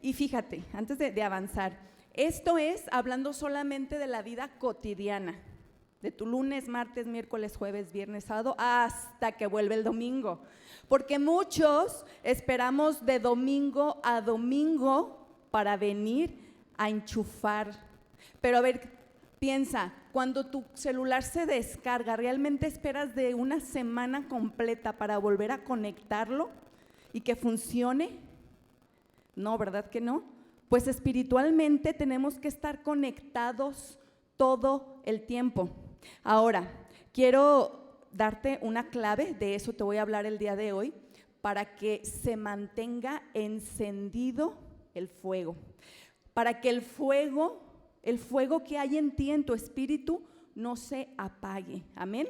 Y fíjate, antes de avanzar, esto es hablando solamente de la vida cotidiana, de tu lunes, martes, miércoles, jueves, viernes, sábado, hasta que vuelve el domingo. Porque muchos esperamos de domingo a domingo para venir a enchufar. Pero a ver, piensa, cuando tu celular se descarga, ¿realmente esperas de una semana completa para volver a conectarlo y que funcione? No, ¿verdad que no? Pues espiritualmente tenemos que estar conectados todo el tiempo. Ahora, quiero darte una clave, de eso te voy a hablar el día de hoy, para que se mantenga encendido el fuego, para que el fuego que hay en ti, en tu espíritu, no se apague. Amén.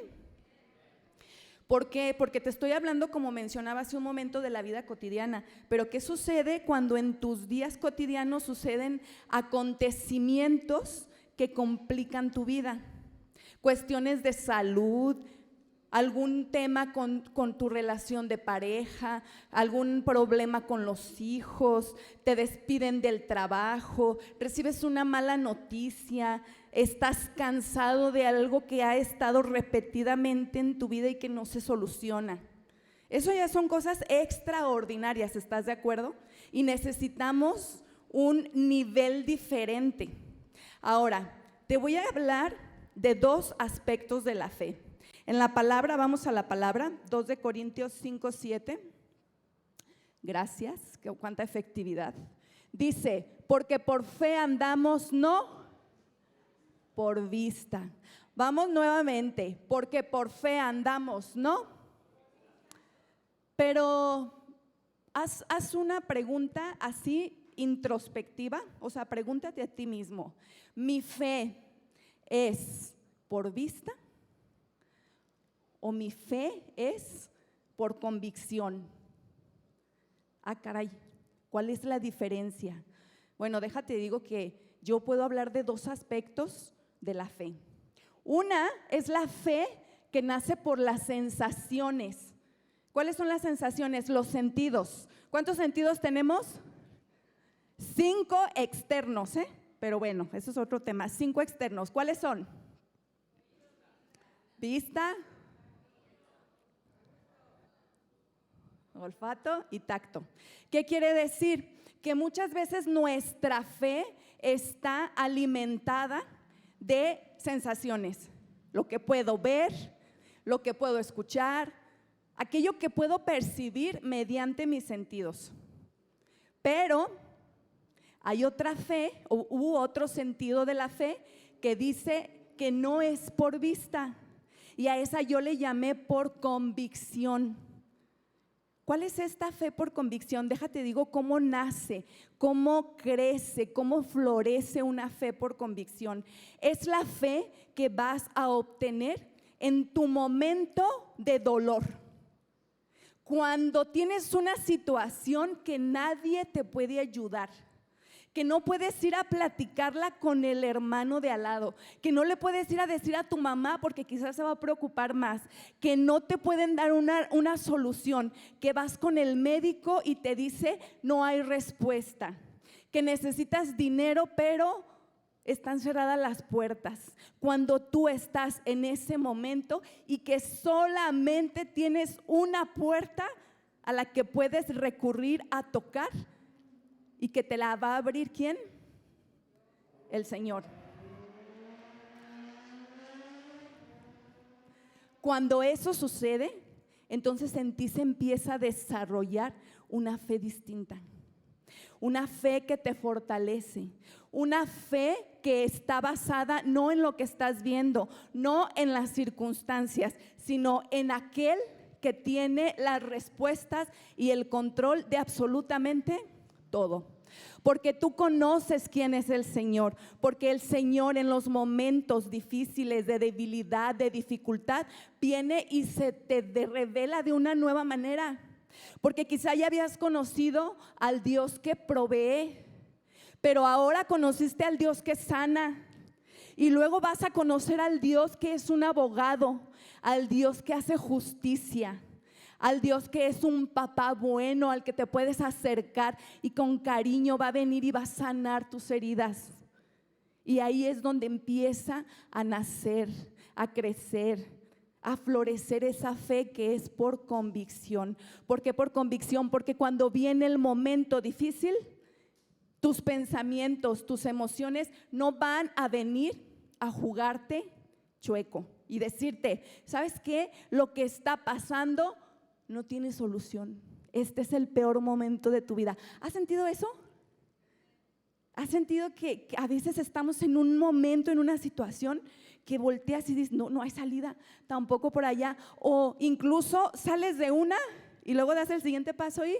¿Por qué? Porque te estoy hablando, como mencionaba hace un momento, de la vida cotidiana. Pero ¿qué sucede cuando en tus días cotidianos suceden acontecimientos que complican tu vida? Cuestiones de salud, algún tema con tu relación de pareja, algún problema con los hijos, te despiden del trabajo, recibes una mala noticia, estás cansado de algo que ha estado repetidamente en tu vida y que no se soluciona. Eso ya son cosas extraordinarias, ¿estás de acuerdo? Y necesitamos un nivel diferente. Ahora, te voy a hablar de dos aspectos de la fe. En la palabra, vamos a la palabra, 2 de Corintios 5:7. Gracias, cuánta efectividad. Dice, porque por fe andamos, no por vista. Vamos nuevamente, porque por fe andamos, no. Pero haz una pregunta así introspectiva, o sea, pregúntate a ti mismo, ¿mi fe es por vista o mi fe es por convicción? Ah, caray, ¿cuál es la diferencia? Bueno, déjate digo que yo puedo hablar de dos aspectos de la fe. Una es la fe que nace por las sensaciones. ¿Cuáles son las sensaciones? Los sentidos. ¿Cuántos sentidos tenemos? 5 externos, pero bueno, eso es otro tema. 5 externos. ¿Cuáles son? Vista, olfato y tacto. ¿Qué quiere decir? Que muchas veces nuestra fe está alimentada de sensaciones. Lo que puedo ver, lo que puedo escuchar, aquello que puedo percibir mediante mis sentidos. Pero hay otra fe u otro sentido de la fe que dice que no es por vista, y a esa yo le llamé por convicción. ¿Cuál es esta fe por convicción? Déjate digo cómo nace, cómo crece, cómo florece una fe por convicción. Es la fe que vas a obtener en tu momento de dolor. Cuando tienes una situación que nadie te puede ayudar, que no puedes ir a platicarla con el hermano de al lado, que no le puedes ir a decir a tu mamá porque quizás se va a preocupar más, que no te pueden dar una solución, que vas con el médico y te dice no hay respuesta, que necesitas dinero pero están cerradas las puertas. Cuando tú estás en ese momento y que solamente tienes una puerta a la que puedes recurrir a tocar, y que te la va a abrir ¿quién? El Señor. Cuando eso sucede, entonces en ti se empieza a desarrollar una fe distinta, una fe que te fortalece, una fe que está basada no en lo que estás viendo, no en las circunstancias, sino en aquel que tiene las respuestas y el control de absolutamente todo. Porque tú conoces quién es el Señor, porque el Señor en los momentos difíciles de debilidad, de dificultad, viene y se te revela de una nueva manera. Porque quizá ya habías conocido al Dios que provee, pero ahora conociste al Dios que sana, y luego vas a conocer al Dios que es un abogado, al Dios que hace justicia, al Dios que es un papá bueno, al que te puedes acercar y con cariño va a venir y va a sanar tus heridas. Y ahí es donde empieza a nacer, a crecer, a florecer esa fe que es por convicción. ¿Por qué por convicción? Porque cuando viene el momento difícil, tus pensamientos, tus emociones no van a venir a jugarte chueco y decirte, ¿sabes qué? Lo que está pasando no tiene solución. Este es el peor momento de tu vida. ¿Has sentido eso? ¿Has sentido que a veces estamos en un momento, en una situación que volteas y dices, no hay salida, tampoco por allá? O incluso sales de una y luego das el siguiente paso y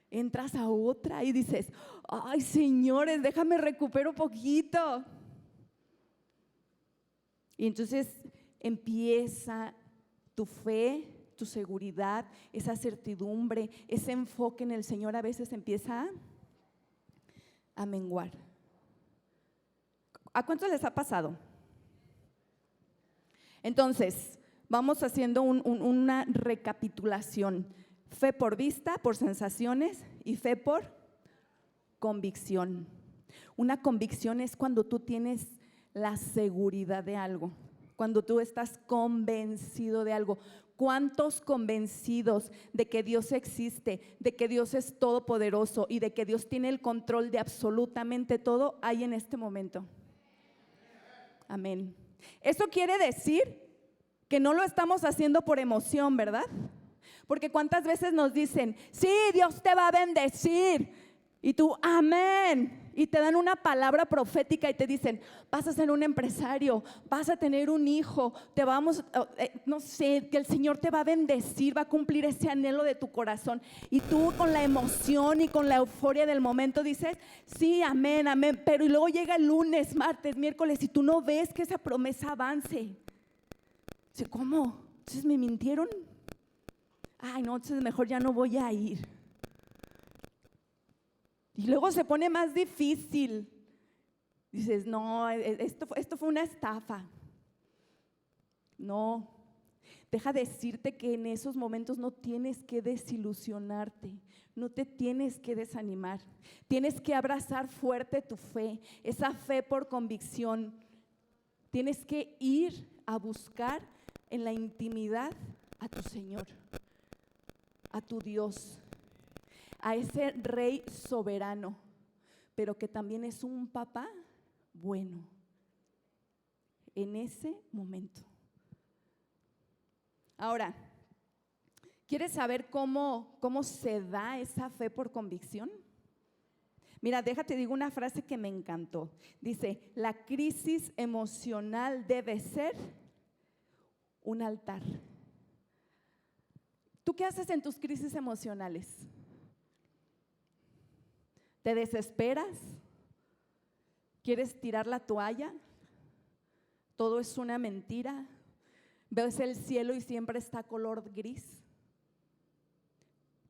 entras a otra y dices, ay, señores, déjame recupero poquito. Y entonces empieza tu fe, tu seguridad, esa certidumbre, ese enfoque en el Señor a veces empieza a menguar. ¿A cuántos les ha pasado? Entonces, vamos haciendo una recapitulación. Fe por vista, por sensaciones, y fe por convicción. Una convicción es cuando tú tienes la seguridad de algo, cuando tú estás convencido de algo. ¿Cuántos convencidos de que Dios existe, de que Dios es todopoderoso y de que Dios tiene el control de absolutamente todo hay en este momento? Amén. Eso quiere decir que no lo estamos haciendo por emoción, ¿verdad? Porque cuántas veces nos dicen, sí, Dios te va a bendecir, y tú, amén, y te dan una palabra profética y te dicen, vas a ser un empresario, vas a tener un hijo, no sé, que el Señor te va a bendecir, va a cumplir ese anhelo de tu corazón, y tú con la emoción y con la euforia del momento dices, sí, amén, amén, pero y luego llega el lunes, martes, miércoles y tú no ves que esa promesa avance. ¿Cómo? ¿Entonces me mintieron? Ay, no, entonces mejor ya no voy a ir. Y luego se pone más difícil. Dices, no, esto fue una estafa. No, deja decirte que en esos momentos no tienes que desilusionarte, no te tienes que desanimar. Tienes que abrazar fuerte tu fe, esa fe por convicción. Tienes que ir a buscar en la intimidad a tu Señor, a tu Dios, a ese Rey soberano, pero que también es un papá bueno en ese momento. Ahora, ¿quieres saber cómo se da esa fe por convicción? Mira, déjate digo una frase que me encantó. Dice, la crisis emocional debe ser un altar. ¿Tú qué haces en tus crisis emocionales? ¿Te desesperas? ¿Quieres tirar la toalla? ¿Todo es una mentira? ¿Ves el cielo y siempre está color gris?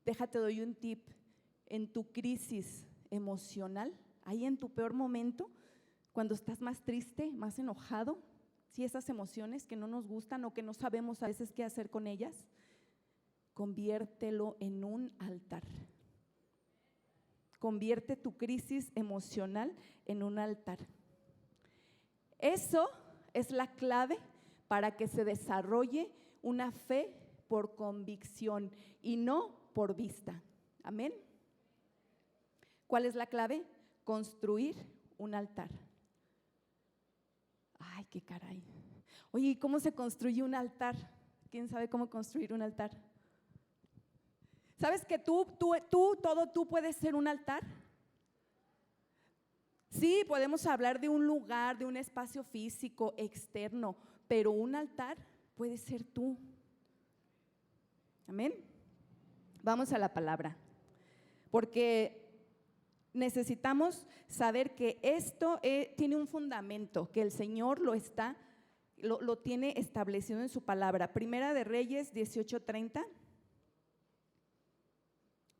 Déjate doy un tip. En tu crisis emocional, ahí en tu peor momento, cuando estás más triste, más enojado, si esas emociones que no nos gustan o que no sabemos a veces qué hacer con ellas, conviértelo en un altar. Convierte tu crisis emocional en un altar. Eso es la clave para que se desarrolle una fe por convicción y no por vista. Amén. ¿Cuál es la clave? Construir un altar. Ay, qué caray. Oye, ¿y cómo se construye un altar? ¿Quién sabe cómo construir un altar? ¿Sabes que tú puedes ser un altar? Sí, podemos hablar de un lugar, de un espacio físico, externo, pero un altar puede ser tú. Amén. Vamos a la palabra, porque necesitamos saber que esto tiene un fundamento, que el Señor lo tiene establecido en su palabra. Primera de Reyes 18:30.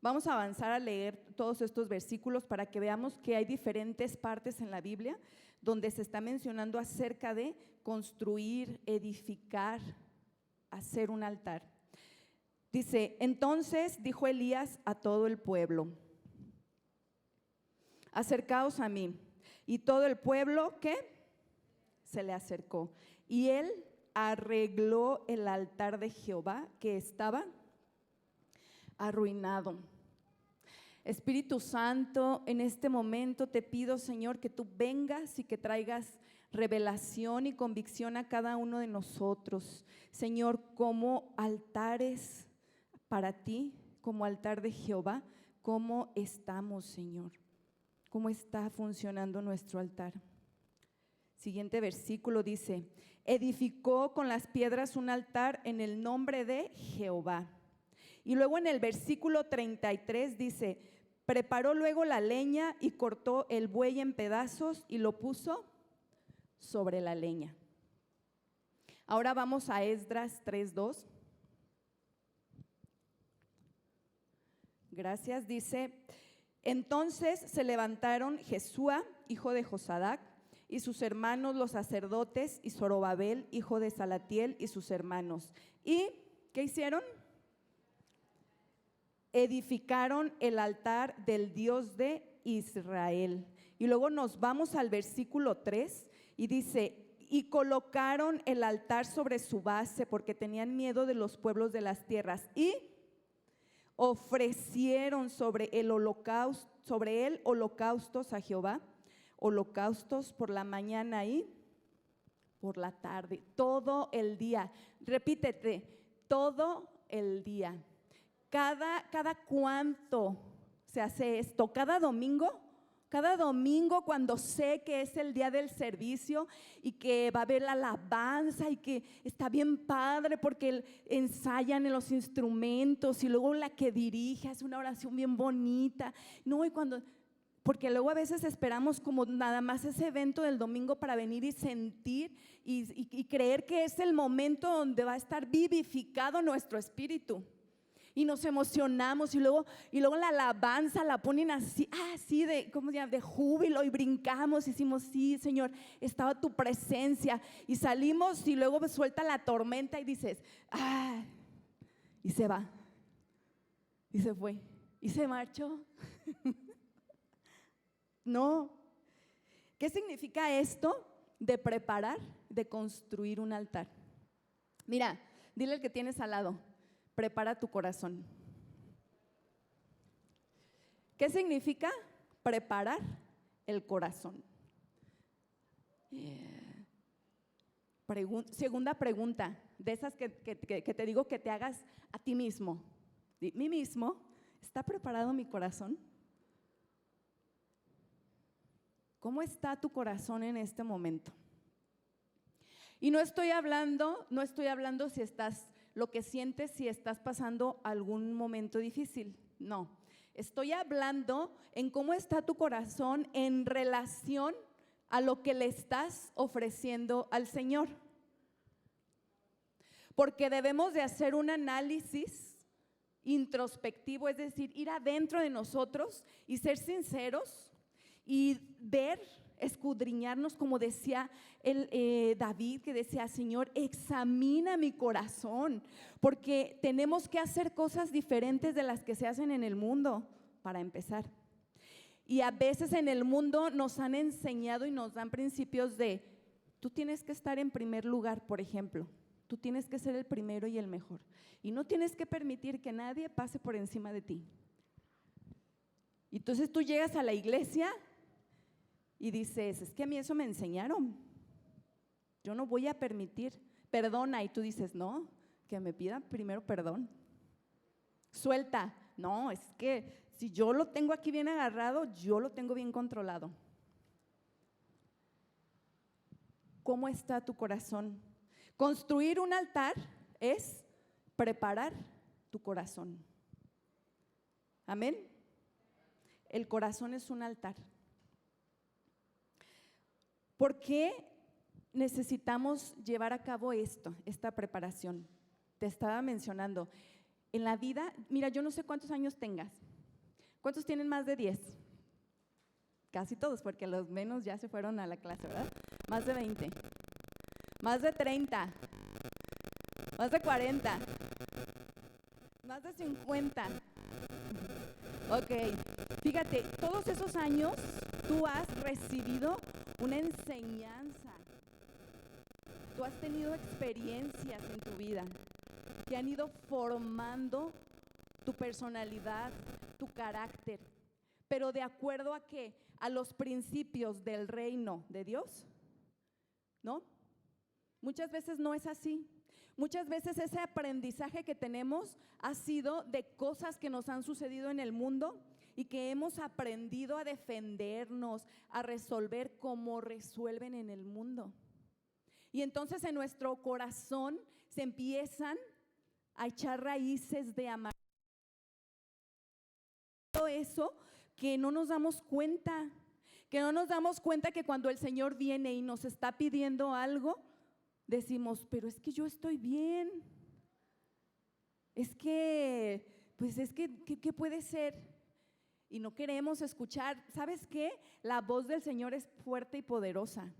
Vamos a avanzar a leer todos estos versículos para que veamos que hay diferentes partes en la Biblia donde se está mencionando acerca de construir, edificar, hacer un altar. Dice, entonces dijo Elías a todo el pueblo, acercaos a mí. Y todo el pueblo, ¿qué? Se le acercó. Y él arregló el altar de Jehová que estaba arruinado. Espíritu Santo, en este momento te pido, Señor, que tú vengas y que traigas revelación y convicción a cada uno de nosotros. Señor, como altares para ti, como altar de Jehová, ¿cómo estamos, Señor? ¿Cómo está funcionando nuestro altar? Siguiente versículo dice, edificó con las piedras un altar en el nombre de Jehová. Y luego en el versículo 33 dice, preparó luego la leña y cortó el buey en pedazos y lo puso sobre la leña. Ahora vamos a Esdras 3:2. Gracias, dice, entonces se levantaron Jesúa, hijo de Josadac, y sus hermanos los sacerdotes, y Zorobabel, hijo de Salatiel, y sus hermanos. ¿Y qué hicieron? Edificaron el altar del Dios de Israel. Y luego nos vamos al versículo 3 y dice, y colocaron el altar sobre su base porque tenían miedo de los pueblos de las tierras y ofrecieron sobre él holocaustos a Jehová, holocaustos por la mañana y por la tarde, todo el día. Repítete, todo el día. Cada cuánto se hace esto, cada domingo cuando sé que es el día del servicio y que va a haber la alabanza y que está bien padre porque ensayan en los instrumentos y luego la que dirige hace una oración bien bonita, no, y porque luego a veces esperamos como nada más ese evento del domingo para venir y sentir y creer que es el momento donde va a estar vivificado nuestro espíritu. Y nos emocionamos y luego la alabanza la ponen así de júbilo y brincamos y decimos, sí, Señor, estaba tu presencia. Y salimos y luego suelta la tormenta y dices, y se va, y se fue, y se marchó. No. ¿Qué significa esto de preparar, de construir un altar? Mira, dile al que tienes al lado, prepara tu corazón. ¿Qué significa preparar el corazón? Segunda pregunta, de esas que te digo que te hagas a ti mismo. ¿Mí mismo? ¿Está preparado mi corazón? ¿Cómo está tu corazón en este momento? Y no estoy hablando si estás, lo que sientes si estás pasando algún momento difícil, no. Estoy hablando en cómo está tu corazón en relación a lo que le estás ofreciendo al Señor. Porque debemos de hacer un análisis introspectivo, es decir, ir adentro de nosotros y ser sinceros y ver, escudriñarnos, como decía David, que decía, Señor, examina mi corazón, porque tenemos que hacer cosas diferentes de las que se hacen en el mundo, para empezar. Y a veces en el mundo nos han enseñado y nos dan principios de, tú tienes que estar en primer lugar, por ejemplo, tú tienes que ser el primero y el mejor, y no tienes que permitir que nadie pase por encima de ti. Y entonces tú llegas a la iglesia y dices, es que a mí eso me enseñaron, yo no voy a permitir, perdona, y tú dices, no, que me pida primero perdón. Suelta, no, es que si yo lo tengo aquí bien agarrado, yo lo tengo bien controlado. ¿Cómo está tu corazón? Construir un altar es preparar tu corazón. Amén. El corazón es un altar. ¿Por qué necesitamos llevar a cabo esta preparación? Te estaba mencionando, en la vida, mira, yo no sé cuántos años tengas. ¿Cuántos tienen más de 10? Casi todos, porque los menos ya se fueron a la clase, ¿verdad? Más de 20, más de 30, más de 40. Más de 50. Ok, fíjate, todos esos años tú has recibido una enseñanza. Tú has tenido experiencias en tu vida que han ido formando tu personalidad, tu carácter. Pero ¿de acuerdo a qué? A los principios del reino de Dios, ¿no? Muchas veces no es así. Muchas veces ese aprendizaje que tenemos ha sido de cosas que nos han sucedido en el mundo y que hemos aprendido a defendernos, a resolver como resuelven en el mundo. Y entonces en nuestro corazón se empiezan a echar raíces de amargura. Todo eso que no nos damos cuenta, que cuando el Señor viene y nos está pidiendo algo, decimos, pero es que yo estoy bien, ¿qué puede ser? Y no queremos escuchar. ¿Sabes qué? La voz del Señor es fuerte y poderosa,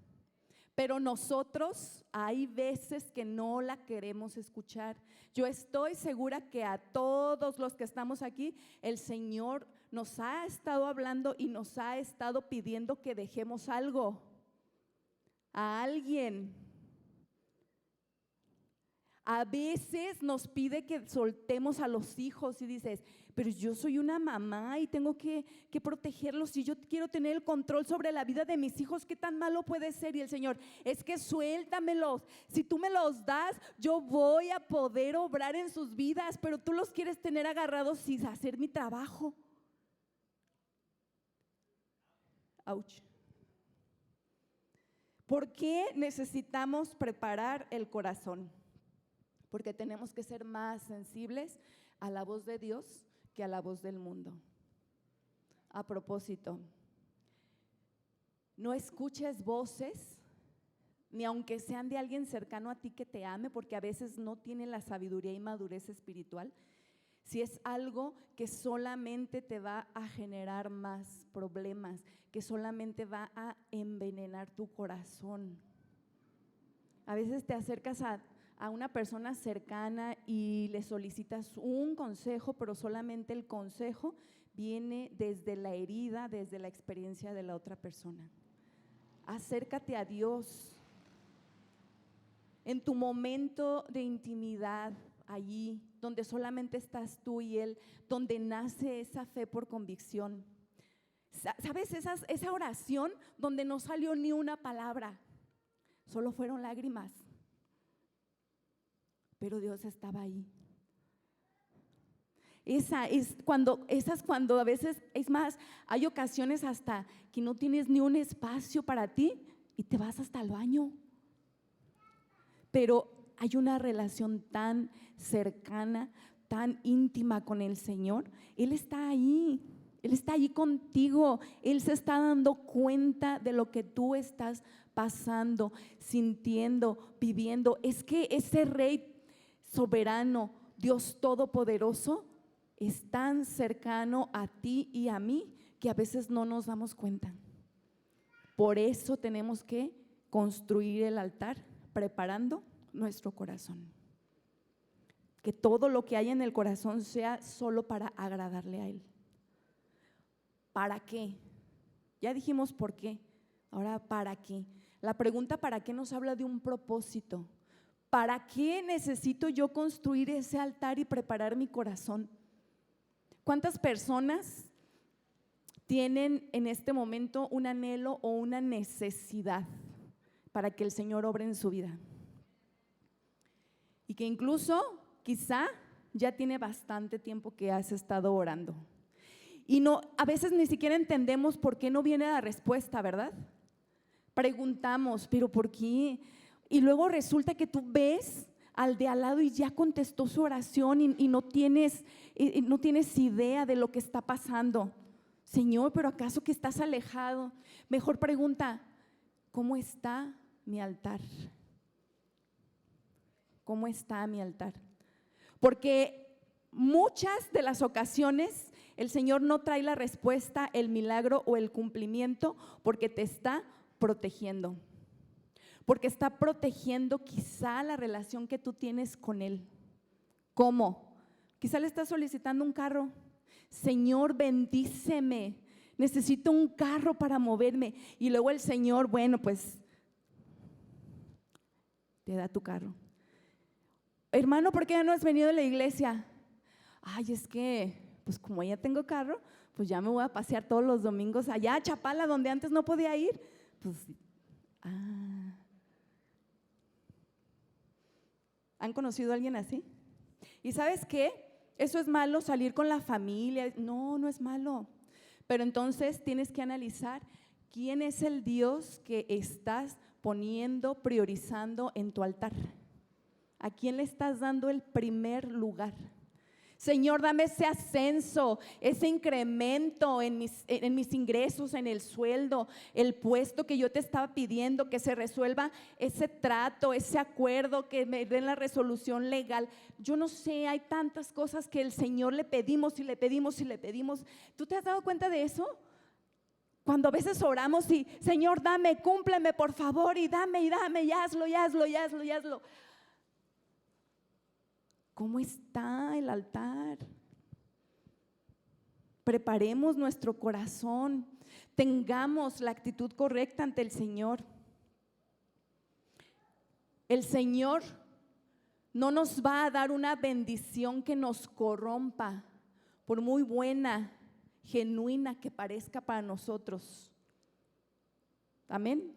pero nosotros hay veces que no la queremos escuchar. Yo estoy segura que a todos los que estamos aquí, el Señor nos ha estado hablando y nos ha estado pidiendo que dejemos algo a alguien. A veces nos pide que soltemos a los hijos y dices, pero yo soy una mamá y tengo que protegerlos y yo quiero tener el control sobre la vida de mis hijos, ¿qué tan malo puede ser? Y el Señor, es que suéltamelos, si tú me los das, yo voy a poder obrar en sus vidas, pero tú los quieres tener agarrados sin hacer mi trabajo. Ouch. ¿Por qué necesitamos preparar el corazón? Porque tenemos que ser más sensibles a la voz de Dios que a la voz del mundo. A propósito, no escuches voces, ni aunque sean de alguien cercano a ti que te ame, porque a veces no tiene la sabiduría y madurez espiritual. Si es algo que solamente te va a generar más problemas, que solamente va a envenenar tu corazón. A veces te acercas a una persona cercana y le solicitas un consejo, pero solamente el consejo viene desde la herida, desde la experiencia de la otra persona. Acércate a Dios en tu momento de intimidad, allí donde solamente estás tú y Él, donde nace esa fe por convicción. ¿Sabes? Esa oración donde no salió ni una palabra, solo fueron lágrimas, pero Dios estaba ahí. Esas cuando a veces, es más, hay ocasiones hasta que no tienes ni un espacio para ti y te vas hasta el baño. Pero hay una relación tan cercana, tan íntima con el Señor. Él está ahí contigo. Él se está dando cuenta de lo que tú estás pasando, sintiendo, viviendo. Es que ese Rey soberano, Dios todopoderoso, es tan cercano a ti y a mí que a veces no nos damos cuenta. Por eso tenemos que construir el altar preparando nuestro corazón. Que todo lo que hay en el corazón sea solo para agradarle a Él. ¿Para qué? Ya dijimos por qué. Ahora, ¿para qué? La pregunta ¿para qué? Nos habla de un propósito. ¿Para qué necesito yo construir ese altar y preparar mi corazón? ¿Cuántas personas tienen en este momento un anhelo o una necesidad para que el Señor obre en su vida? Y que incluso quizá ya tiene bastante tiempo que has estado orando. Y a veces ni siquiera entendemos por qué no viene la respuesta, ¿verdad? Preguntamos, ¿pero por qué? Y luego resulta que tú ves al de al lado y ya contestó su oración y no tienes idea de lo que está pasando. Señor, ¿pero acaso que estás alejado? Mejor pregunta, ¿cómo está mi altar? ¿Cómo está mi altar? Porque muchas de las ocasiones el Señor no trae la respuesta, el milagro o el cumplimiento porque te está protegiendo. Porque está protegiendo quizá la relación que tú tienes con Él. ¿Cómo? Quizá le estás solicitando un carro. Señor, bendíceme, necesito un carro para moverme. Y luego el Señor, bueno, pues te da tu carro. Hermano, ¿por qué ya no has venido a la iglesia? Ay, es que, pues como ya tengo carro, pues ya me voy a pasear todos los domingos allá a Chapala, donde antes no podía ir. Pues, ¿han conocido a alguien así? ¿Y sabes qué? ¿Eso es malo, salir con la familia? No, no es malo. Pero entonces tienes que analizar quién es el Dios que estás poniendo, priorizando en tu altar. ¿A quién le estás dando el primer lugar? Señor, dame ese ascenso, ese incremento en mis ingresos, en el sueldo, el puesto que yo te estaba pidiendo, que se resuelva ese trato, ese acuerdo, que me den la resolución legal. Yo no sé, hay tantas cosas que el Señor le pedimos y le pedimos y le pedimos. ¿Tú te has dado cuenta de eso? Cuando a veces oramos y Señor, dame, cúmpleme por favor, y dame, y hazlo, y hazlo, y hazlo, y hazlo. ¿Cómo está el altar? Preparemos nuestro corazón, tengamos la actitud correcta ante el Señor. El Señor no nos va a dar una bendición que nos corrompa, por muy buena, genuina que parezca para nosotros. Amén.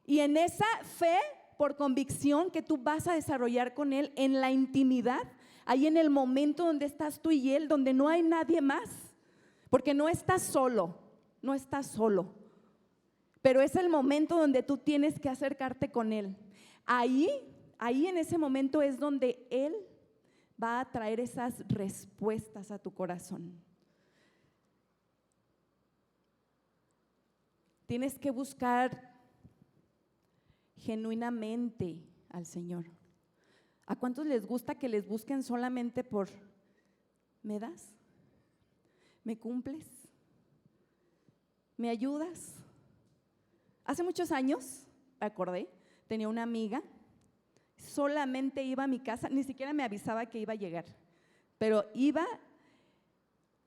Y en esa fe, por convicción que tú vas a desarrollar con Él en la intimidad, ahí en el momento donde estás tú y Él, donde no hay nadie más, porque no estás solo, no estás solo, pero es el momento donde tú tienes que acercarte con Él. Ahí en ese momento es donde Él va a traer esas respuestas a tu corazón. Tienes que buscar genuinamente al Señor. ¿A cuántos les gusta que les busquen solamente por ¿me das? ¿Me cumples? ¿Me ayudas? Hace muchos años, me acordé, tenía una amiga, solamente iba a mi casa, ni siquiera me avisaba que iba a llegar, pero iba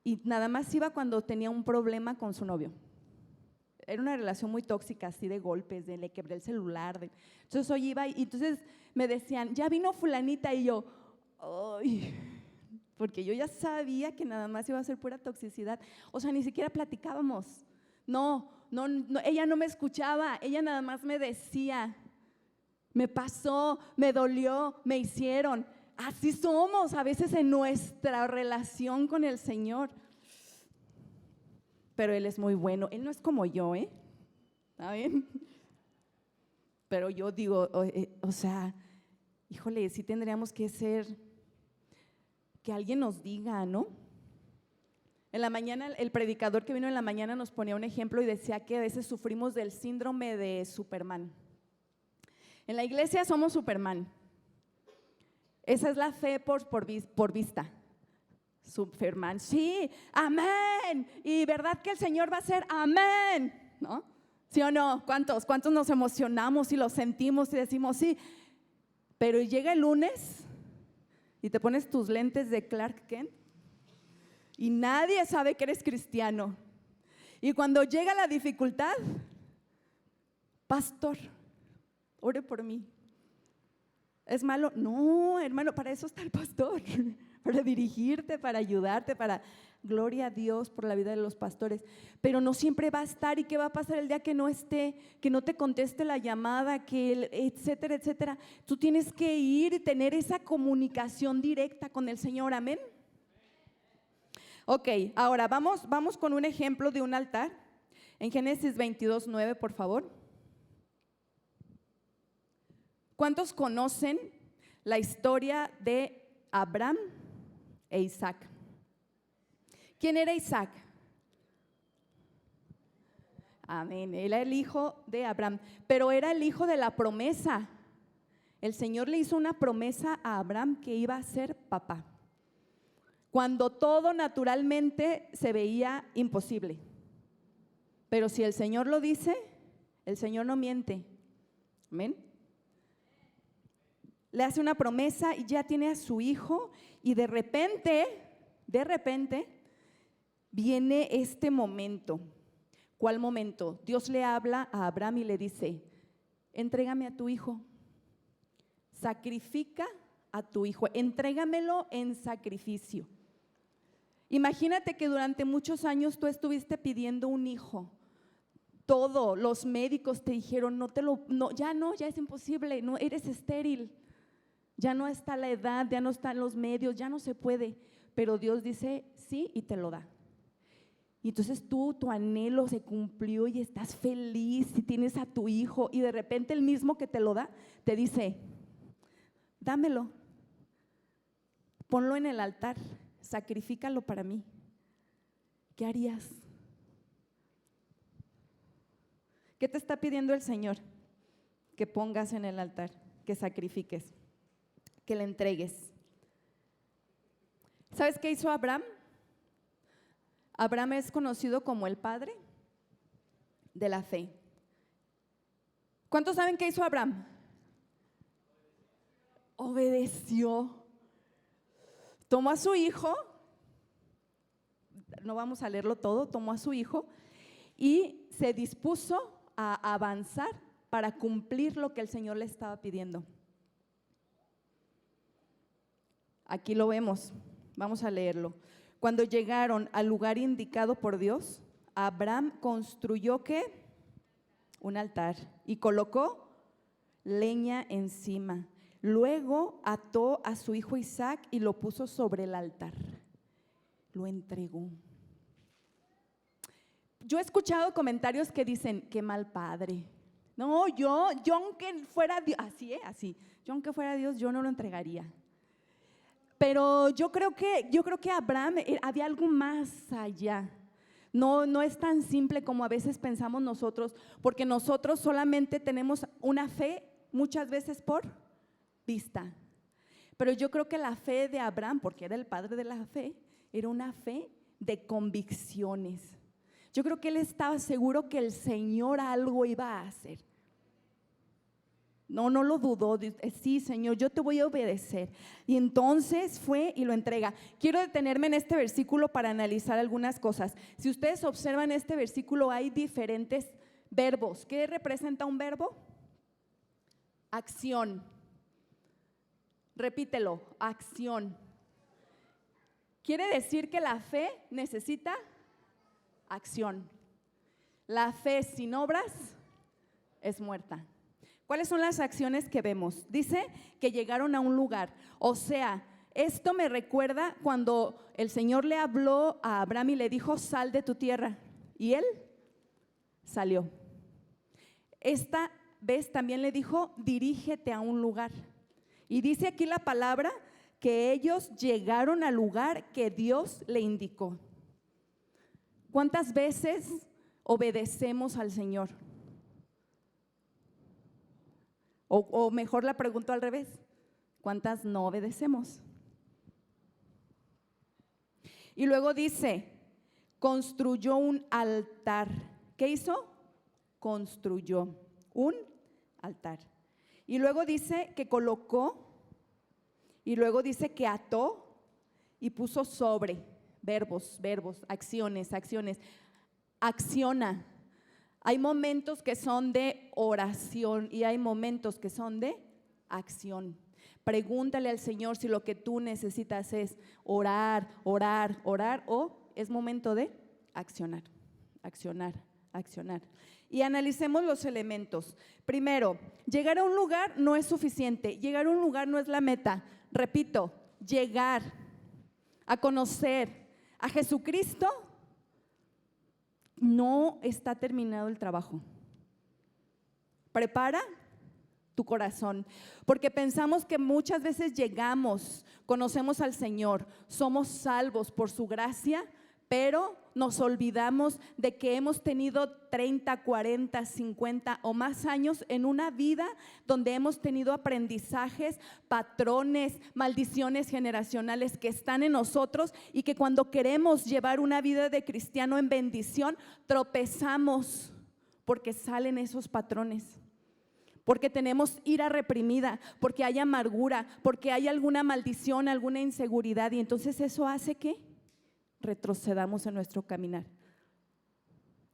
y nada más iba cuando tenía un problema con su novio. Era una relación muy tóxica, así de golpes, de le quebré el celular. Entonces hoy iba y entonces me decían, ya vino fulanita, y yo, ay, porque yo ya sabía que nada más iba a ser pura toxicidad. O sea, ni siquiera platicábamos. No, ella no me escuchaba, ella nada más me decía, me pasó, me dolió, me hicieron. Así somos a veces en nuestra relación con el Señor. Pero Él es muy bueno, Él no es como yo, ¿está bien? Pero yo digo, o sea, híjole, sí tendríamos que ser, que alguien nos diga, ¿no? En la mañana, el predicador que vino en la mañana nos ponía un ejemplo y decía que a veces sufrimos del síndrome de Superman. En la iglesia somos Superman. Esa es la fe por vista. Superman, sí, amén. Y verdad que el Señor va a ser amén, ¿no? ¿Sí o no? ¿Cuántos nos emocionamos y lo sentimos y decimos sí? Pero llega el lunes y te pones tus lentes de Clark Kent y nadie sabe que eres cristiano. Y cuando llega la dificultad, pastor, ore por mí. ¿Es malo? No, hermano, para eso está el pastor, para dirigirte, para ayudarte, para gloria a Dios por la vida de los pastores. Pero no siempre va a estar. ¿Y qué va a pasar el día que no esté, que no te conteste la llamada, etcétera, etcétera? Tú tienes que ir y tener esa comunicación directa con el Señor, amén. Ok, ahora vamos con un ejemplo de un altar. En Génesis 22:9, por favor. ¿Cuántos conocen la historia de Abraham e Isaac? ¿Quién era Isaac? Amén, él era el hijo de Abraham, pero era el hijo de la promesa. El Señor le hizo una promesa a Abraham que iba a ser papá, cuando todo naturalmente se veía imposible. Pero si el Señor lo dice, el Señor no miente. Amén. le hace una promesa y ya tiene a su hijo, y de repente viene este momento. ¿Cuál momento? Dios le habla a Abraham y le dice: entrégame a tu hijo, sacrifica a tu hijo, entrégamelo en sacrificio. Imagínate que durante muchos años tú estuviste pidiendo un hijo. Todos los médicos te dijeron: ya es imposible, no, eres estéril, ya no está la edad, ya no están los medios, ya no se puede. Pero Dios dice sí y te lo da. Y entonces tu anhelo se cumplió y estás feliz y tienes a tu hijo, y de repente el mismo que te lo da te dice: dámelo, ponlo en el altar, sacrifícalo para mí. ¿Qué harías? ¿Qué te está pidiendo el Señor? Que pongas en el altar, que sacrifiques, que le entregues. ¿Sabes qué hizo Abraham? Abraham es conocido como el padre de la fe. ¿Cuántos saben qué hizo Abraham? Obedeció. Tomó a su hijo, no vamos a leerlo todo, tomó a su hijo y se dispuso a avanzar para cumplir lo que el Señor le estaba pidiendo. Aquí lo vemos, vamos a leerlo. Cuando llegaron al lugar indicado por Dios, Abraham construyó ¿qué? Un altar y colocó leña encima. Luego ató a su hijo Isaac y lo puso sobre el altar. Lo entregó. Yo he escuchado comentarios que dicen: qué mal padre. No, yo aunque fuera Dios, así, yo aunque fuera Dios, yo no lo entregaría. Pero yo creo que Abraham había algo más allá. No es tan simple como a veces pensamos nosotros, porque nosotros solamente tenemos una fe muchas veces por vista. Pero yo creo que la fe de Abraham, porque era el padre de la fe, era una fe de convicciones. Yo creo que él estaba seguro que el Señor algo iba a hacer. No lo dudó, sí, Señor, yo te voy a obedecer. Y entonces fue y lo entrega. Quiero detenerme en este versículo para analizar algunas cosas. Si ustedes observan este versículo, hay diferentes verbos. ¿Qué representa un verbo? Acción. Repítelo, acción. Quiere decir que la fe necesita acción. La fe sin obras es muerta. ¿Cuáles son las acciones que vemos? Dice que llegaron a un lugar. O sea, esto me recuerda cuando el Señor le habló a Abraham y le dijo: sal de tu tierra. Y él salió. Esta vez también le dijo: dirígete a un lugar. Y dice aquí la palabra que ellos llegaron al lugar que Dios le indicó. ¿Cuántas veces obedecemos al Señor? O mejor la pregunto al revés: ¿cuántas no obedecemos? Y luego dice: construyó un altar. ¿Qué hizo? Construyó un altar. Y luego dice que colocó, y luego dice que ató y puso sobre. Verbos, acciones. Acciona. Hay momentos que son de oración y hay momentos que son de acción. Pregúntale al Señor si lo que tú necesitas es orar, o es momento de accionar. Y analicemos los elementos. Primero, llegar a un lugar no es suficiente. Llegar a un lugar no es la meta. Repito, llegar a conocer a Jesucristo, no está terminado el trabajo. Prepara tu corazón, porque pensamos que muchas veces llegamos, conocemos al Señor, somos salvos por su gracia, pero nos olvidamos de que hemos tenido 30, 40, 50 o más años en una vida donde hemos tenido aprendizajes, patrones, maldiciones generacionales que están en nosotros, y que cuando queremos llevar una vida de cristiano en bendición, tropezamos porque salen esos patrones. porque tenemos ira reprimida, porque hay amargura, porque hay alguna maldición, alguna inseguridad, y entonces eso hace que retrocedamos en nuestro caminar.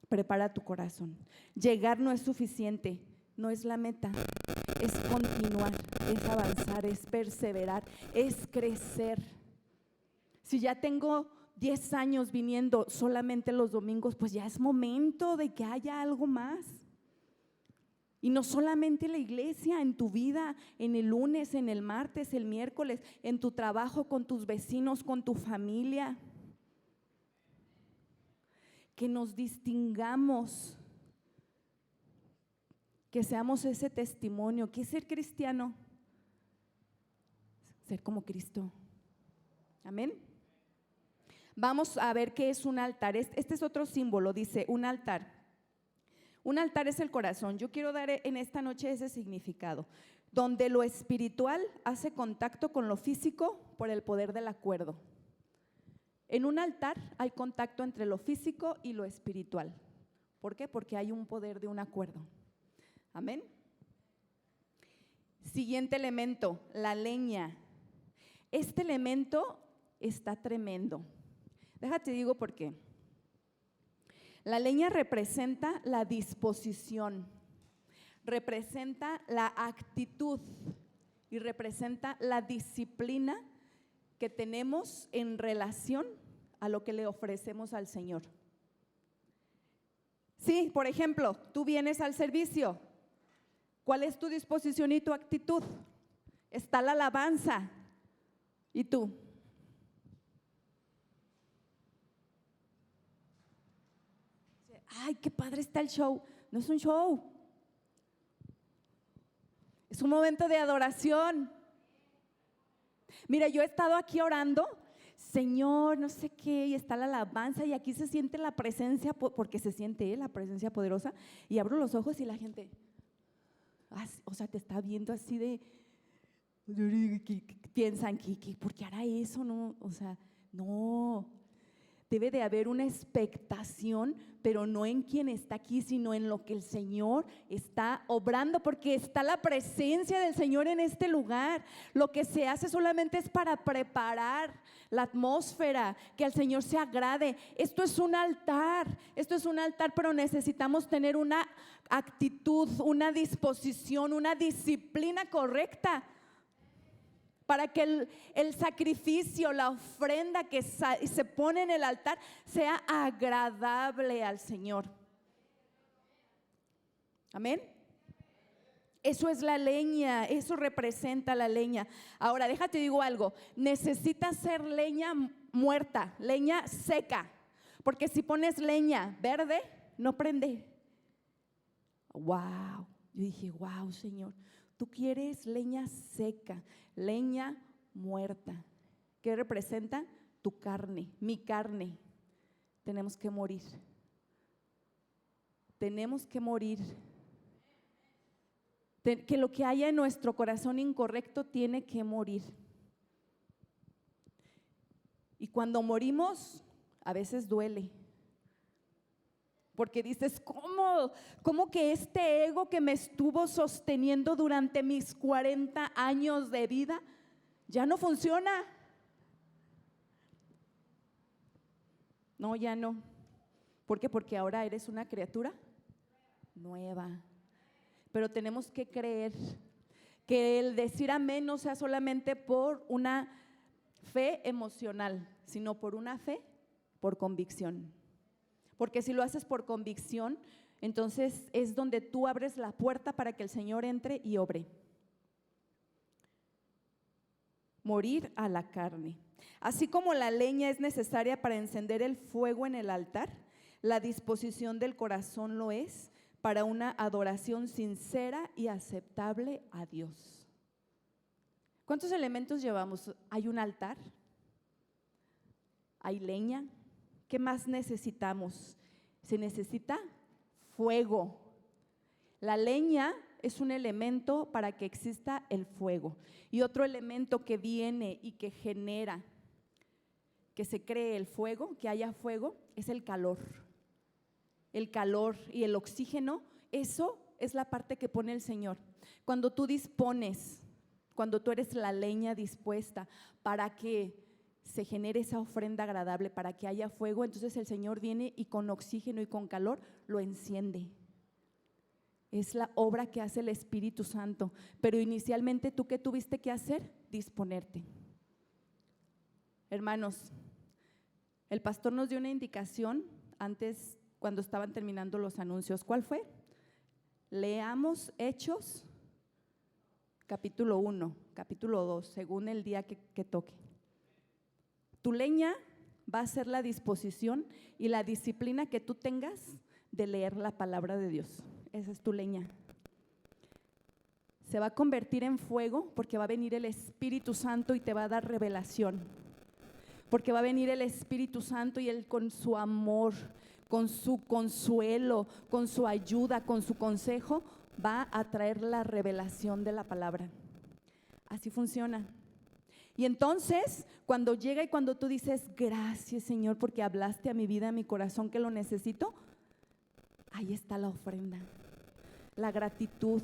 Prepara tu corazón. Llegar no es suficiente, no es la meta, es continuar, es avanzar, es perseverar, es crecer. Si ya tengo 10 años viniendo solamente los domingos, pues ya es momento de que haya algo más. Y no solamente en la iglesia, en tu vida, en el lunes, en el martes, el miércoles, en tu trabajo, con tus vecinos, con tu familia. Que nos distingamos, que seamos ese testimonio. ¿Qué es ser cristiano? Ser como Cristo. Amén. Vamos a ver qué es un altar. Este es otro símbolo, dice un altar. Un altar es el corazón. Yo quiero dar en esta noche ese significado, donde lo espiritual hace contacto con lo físico por el poder del acuerdo. En un altar hay contacto entre lo físico y lo espiritual. ¿Por qué? Porque hay un poder de un acuerdo. Amén. Siguiente elemento, la leña. Este elemento está tremendo. Déjate digo por qué. La leña representa la disposición, representa la actitud y representa la disciplina que tenemos en relación a lo que le ofrecemos al Señor. Sí, por ejemplo, tú vienes al servicio. ¿Cuál es tu disposición y tu actitud? Está la alabanza. ¿Y tú? Ay, qué padre está el show. No es un show. Es un momento de adoración. Mira, yo he estado aquí orando, Señor, no sé qué, y está la alabanza, y aquí se siente la presencia, porque se siente la presencia poderosa, y abro los ojos y la gente, o sea, te está viendo así de, piensan, ¿por qué hará eso? No, o sea, no. Debe de haber una expectación, pero no en quien está aquí, sino en lo que el Señor está obrando, porque está la presencia del Señor en este lugar. Lo que se hace solamente es para preparar la atmósfera, que al Señor se agrade. Esto es un altar, pero necesitamos tener una actitud, una disposición, una disciplina correcta, para que el sacrificio, la ofrenda que se pone en el altar sea agradable al Señor. Amén. Eso es la leña, eso representa la leña. Ahora, déjate digo algo, necesitas ser leña muerta, leña seca, porque si pones leña verde, no prende. Wow, yo dije, wow, Señor. Tú quieres leña seca, leña muerta. ¿Qué representa? Tu carne, mi carne. Tenemos que morir. Tenemos que morir. Que lo que haya en nuestro corazón incorrecto tiene que morir. Y cuando morimos, a veces duele. Porque dices, ¿cómo que este ego que me estuvo sosteniendo durante mis 40 años de vida ya no funciona? No, ya no. ¿Por qué? Porque ahora eres una criatura nueva. Pero tenemos que creer que el decir amén no sea solamente por una fe emocional, sino por una fe por convicción. Porque si lo haces por convicción, entonces es donde tú abres la puerta para que el Señor entre y obre. Morir a la carne. Así como la leña es necesaria para encender el fuego en el altar, la disposición del corazón lo es para una adoración sincera y aceptable a Dios. ¿Cuántos elementos llevamos? Hay un altar, hay leña. ¿Qué más necesitamos? Se necesita fuego. La leña es un elemento para que exista el fuego. Y otro elemento que viene y que genera que se cree el fuego, que haya fuego, es el calor. El calor y el oxígeno, eso es la parte que pone el Señor. Cuando tú dispones, cuando tú eres la leña dispuesta para que se genere esa ofrenda agradable, para que haya fuego, entonces el Señor viene y con oxígeno y con calor lo enciende. Es la obra que hace el Espíritu Santo. Pero inicialmente, ¿tú qué tuviste que hacer? Disponerte. Hermanos, el pastor nos dio una indicación antes, cuando estaban terminando los anuncios. ¿Cuál fue? Leamos Hechos, capítulo 1, capítulo 2, según el día que toque. Tu leña va a ser la disposición y la disciplina que tú tengas de leer la palabra de Dios. Esa es tu leña. Se va a convertir en fuego porque va a venir el Espíritu Santo y te va a dar revelación. Porque va a venir el Espíritu Santo y Él con su amor, con su consuelo, con su ayuda, con su consejo, va a traer la revelación de la palabra. Así funciona. Y entonces, cuando llega y cuando tú dices, gracias Señor porque hablaste a mi vida, a mi corazón que lo necesito, ahí está la ofrenda, la gratitud,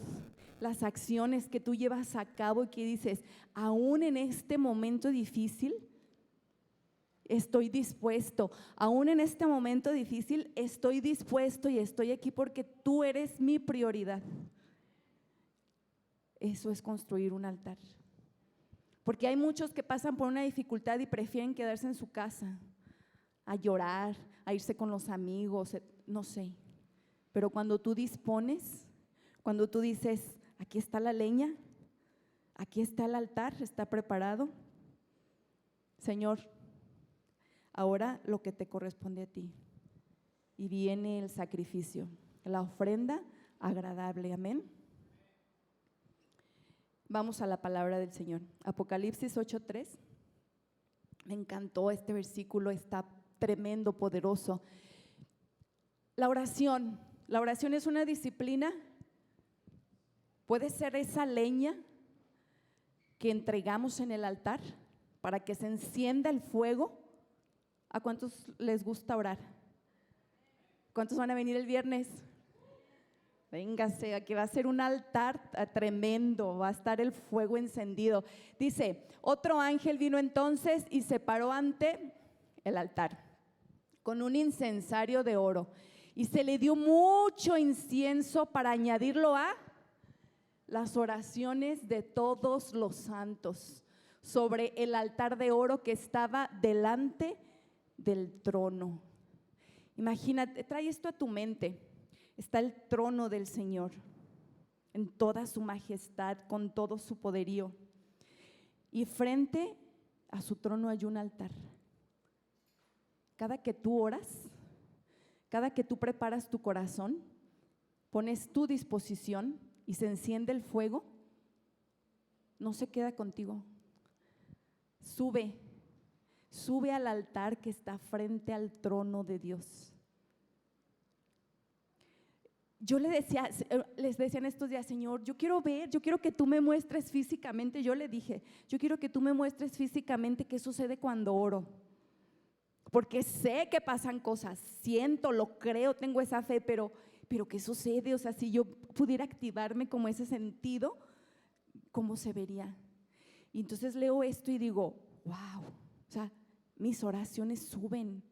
las acciones que tú llevas a cabo y que dices, aún en este momento difícil, estoy dispuesto, aún en este momento difícil, estoy dispuesto y estoy aquí porque tú eres mi prioridad. Eso es construir un altar. Porque hay muchos que pasan por una dificultad y prefieren quedarse en su casa, a llorar, a irse con los amigos, no sé. Pero cuando tú dispones, cuando tú dices, aquí está la leña, aquí está el altar, está preparado. Señor, ahora lo que te corresponde a ti. Y viene el sacrificio, la ofrenda agradable, amén. Vamos a la palabra del Señor. Apocalipsis 8:3. Me encantó este versículo, está tremendo, poderoso. La oración es una disciplina. Puede ser esa leña que entregamos en el altar para que se encienda el fuego. ¿A cuántos les gusta orar? ¿Cuántos van a venir el viernes? Véngase, aquí va a ser un altar tremendo, va a estar el fuego encendido. Dice, otro ángel vino entonces y se paró ante el altar con un incensario de oro y se le dio mucho incienso para añadirlo a las oraciones de todos los santos sobre el altar de oro que estaba delante del trono. Imagínate, trae esto a tu mente. Está el trono del Señor en toda su majestad, con todo su poderío. Y frente a su trono hay un altar. Cada que tú oras, cada que tú preparas tu corazón, pones tu disposición y se enciende el fuego, no se queda contigo. Sube al altar que está frente al trono de Dios. Yo les decía en estos días, Señor, yo quiero que tú me muestres físicamente. Yo le dije, yo quiero que tú me muestres físicamente qué sucede cuando oro. Porque sé que pasan cosas, siento, lo creo, tengo esa fe, pero ¿qué sucede? O sea, si yo pudiera activarme como ese sentido, ¿cómo se vería? Y entonces leo esto y digo, wow, o sea, mis oraciones suben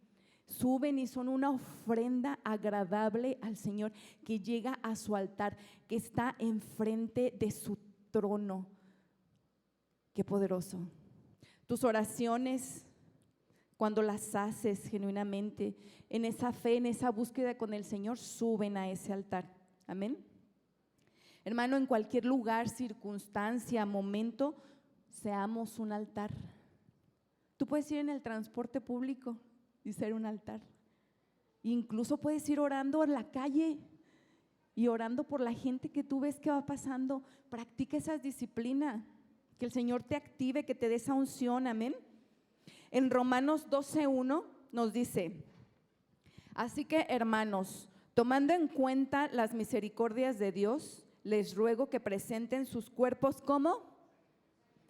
y son una ofrenda agradable al Señor que llega a su altar, que está enfrente de su trono. Qué poderoso. Tus oraciones, cuando las haces genuinamente, en esa fe, en esa búsqueda con el Señor, suben a ese altar. Amén. Hermano, en cualquier lugar, circunstancia, momento, seamos un altar. Tú puedes ir en el transporte público y ser un altar. Incluso puedes ir orando en la calle y orando por la gente que tú ves que va pasando. Practica esa disciplina, que el Señor te active, que te dé esa unción, amén. En Romanos 12:1 nos dice, así que hermanos, tomando en cuenta las misericordias de Dios, les ruego que presenten sus cuerpos como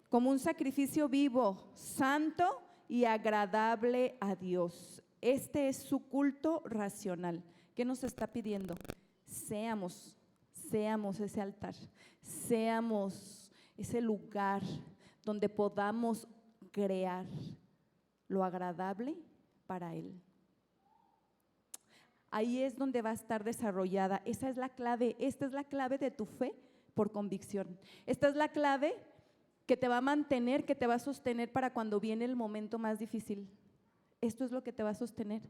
un sacrificio vivo, santo y agradable a Dios. Este es su culto racional. ¿Qué nos está pidiendo? Seamos seamos ese altar, seamos ese lugar donde podamos crear lo agradable para Él. Ahí es donde va a estar desarrollada. Esa es la clave, esta es la clave de tu fe por convicción. Esta es la clave que te va a mantener, que te va a sostener para cuando viene el momento más difícil. Esto es lo que te va a sostener.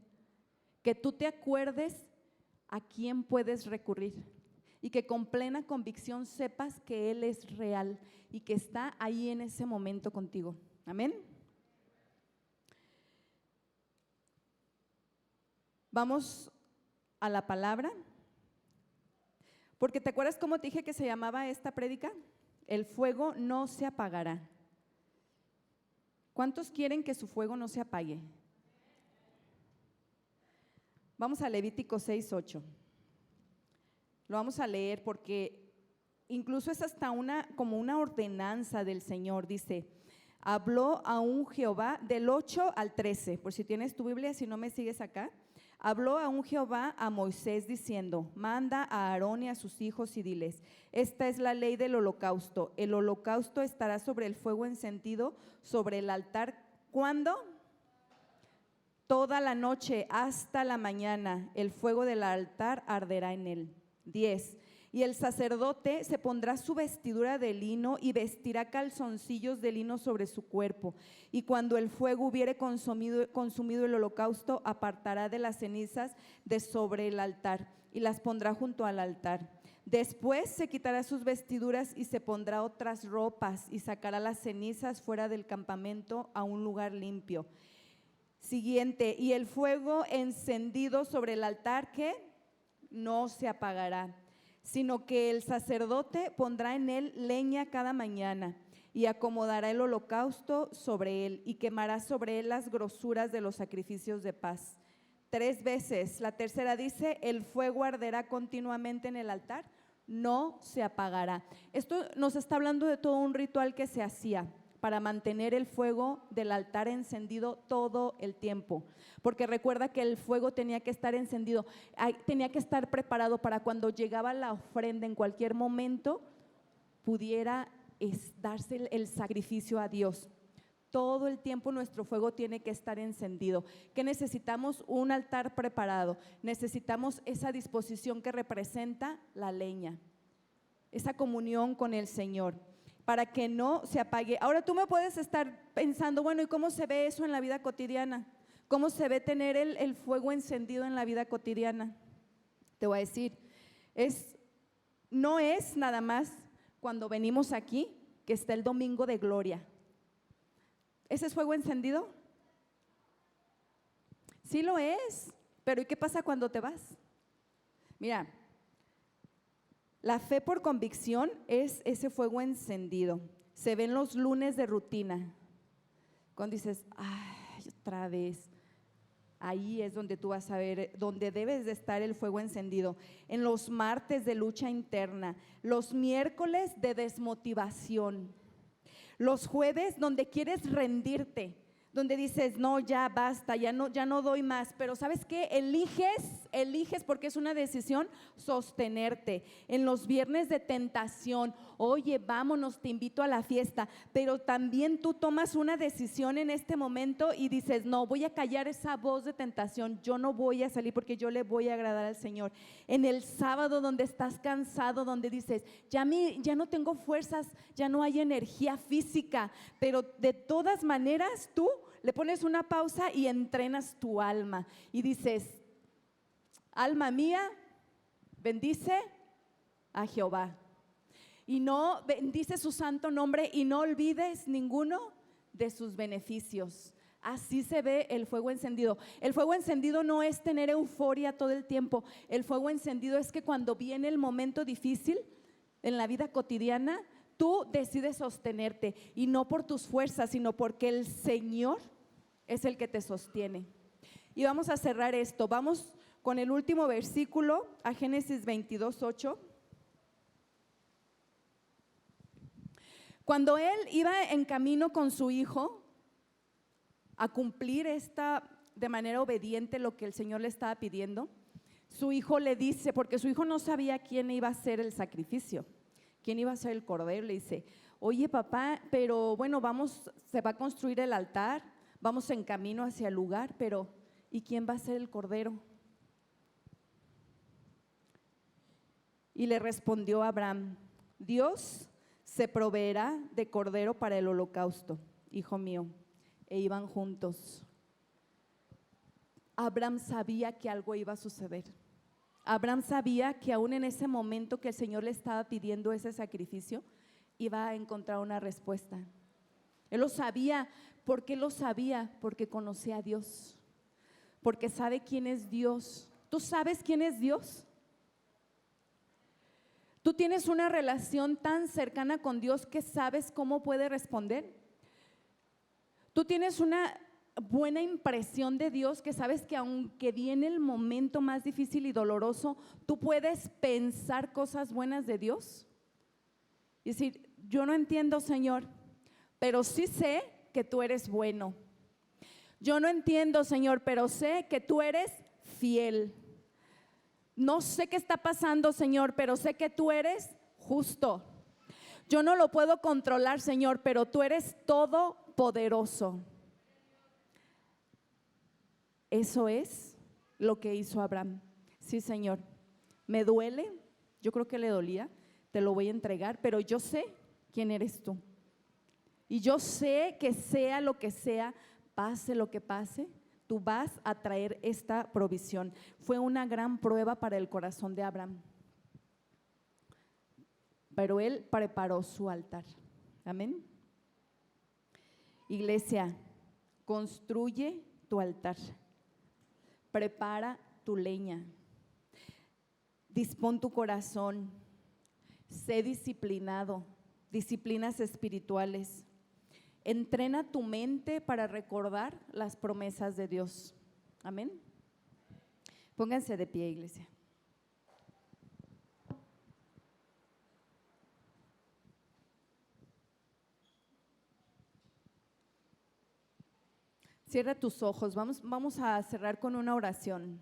Que tú te acuerdes a quién puedes recurrir y que con plena convicción sepas que Él es real y que está ahí en ese momento contigo. Amén. Vamos a la palabra, porque ¿te acuerdas cómo te dije que se llamaba esta prédica? El fuego no se apagará. ¿Cuántos quieren que su fuego no se apague? Vamos a Levítico 6:8. Lo vamos a leer porque incluso es hasta como una ordenanza del Señor. Dice, habló aún Jehová del 8 al 13, por si tienes tu Biblia, si no me sigues acá. Habló aún Jehová a Moisés diciendo, manda a Aarón y a sus hijos y diles, esta es la ley del holocausto. El holocausto estará sobre el fuego encendido, sobre el altar. ¿Cuándo? Toda la noche hasta la mañana, el fuego del altar arderá en él. 10. Y el sacerdote se pondrá su vestidura de lino y vestirá calzoncillos de lino sobre su cuerpo. Y cuando el fuego hubiere consumido el holocausto, apartará de las cenizas de sobre el altar y las pondrá junto al altar. Después se quitará sus vestiduras y se pondrá otras ropas y sacará las cenizas fuera del campamento a un lugar limpio. Siguiente, y el fuego encendido sobre el altar, ¿qué? No se apagará, sino que el sacerdote pondrá en él leña cada mañana y acomodará el holocausto sobre él y quemará sobre él las grosuras de los sacrificios de paz. 3 veces, la tercera dice, el fuego arderá continuamente en el altar, no se apagará. Esto nos está hablando de todo un ritual que se hacía para mantener el fuego del altar encendido todo el tiempo, porque recuerda que el fuego tenía que estar encendido, tenía que estar preparado para cuando llegaba la ofrenda en cualquier momento pudiera darse el sacrificio a Dios. Todo el tiempo nuestro fuego tiene que estar encendido. ¿Qué necesitamos? Un altar preparado. Necesitamos esa disposición que representa la leña, esa comunión con el Señor, para que no se apague. Ahora tú me puedes estar pensando, bueno, ¿y cómo se ve eso en la vida cotidiana? ¿Cómo se ve tener el fuego encendido en la vida cotidiana? Te voy a decir, no es nada más cuando venimos aquí que está el domingo de gloria. ¿Ese es fuego encendido? Sí lo es, pero ¿y qué pasa cuando te vas? Mira, la fe por convicción es ese fuego encendido. Se ven los lunes de rutina. Cuando dices, ay, otra vez. Ahí es donde tú vas a ver, donde debes de estar el fuego encendido. En los martes de lucha interna, los miércoles de desmotivación, los jueves donde quieres rendirte, donde dices, no, ya basta, ya no doy más, pero ¿sabes qué? Eliges porque es una decisión sostenerte. En los viernes de tentación, oye, vámonos, te invito a la fiesta, pero también tú tomas una decisión en este momento y dices, no, voy a callar esa voz de tentación, yo no voy a salir porque yo le voy a agradar al Señor. En el sábado donde estás cansado, donde dices, ya no tengo fuerzas, ya no hay energía física, pero de todas maneras tú le pones una pausa y entrenas tu alma y dices, alma mía, bendice a Jehová y no bendice su santo nombre y no olvides ninguno de sus beneficios. Así se ve el fuego encendido. El fuego encendido no es tener euforia todo el tiempo. El fuego encendido es que cuando viene el momento difícil en la vida cotidiana, tú decides sostenerte y no por tus fuerzas, sino porque el Señor es el que te sostiene. Y vamos a cerrar esto. Vamos con el último versículo, a Génesis 22:8. Cuando él iba en camino con su hijo a cumplir de manera obediente lo que el Señor le estaba pidiendo, su hijo le dice, porque su hijo no sabía quién iba a hacer el sacrificio, quién iba a hacer el cordero, le dice, oye papá, pero bueno, se va a construir el altar, vamos en camino hacia el lugar, pero ¿y quién va a hacer el cordero? Y le respondió Abraham, Dios se proveerá de cordero para el holocausto, hijo mío. E iban juntos. Abraham sabía que algo iba a suceder. Abraham sabía que aún en ese momento que el Señor le estaba pidiendo ese sacrificio, iba a encontrar una respuesta. Él lo sabía. ¿Por qué lo sabía? Porque conocía a Dios, porque sabe quién es Dios. ¿Tú sabes quién es Dios? ¿Tú tienes una relación tan cercana con Dios que sabes cómo puede responder? ¿Tú tienes una buena impresión de Dios que sabes que aunque viene el momento más difícil y doloroso, tú puedes pensar cosas buenas de Dios? Y decir, yo no entiendo, Señor, pero sí sé que tú eres bueno. Yo no entiendo, Señor, pero sé que tú eres fiel. No sé qué está pasando, Señor, pero sé que tú eres justo. Yo no lo puedo controlar, Señor, pero tú eres todopoderoso. Eso es lo que hizo Abraham. Sí, Señor, me duele, yo creo que le dolía, te lo voy a entregar, pero yo sé quién eres tú. Y yo sé que sea lo que sea, pase lo que pase, tú vas a traer esta provisión. Fue una gran prueba para el corazón de Abraham, pero él preparó su altar. Amén. Iglesia, construye tu altar, prepara tu leña, dispón tu corazón, sé disciplinado, disciplinas espirituales. Entrena tu mente para recordar las promesas de Dios. Amén. Pónganse de pie, iglesia. Cierra tus ojos. Vamos a cerrar con una oración.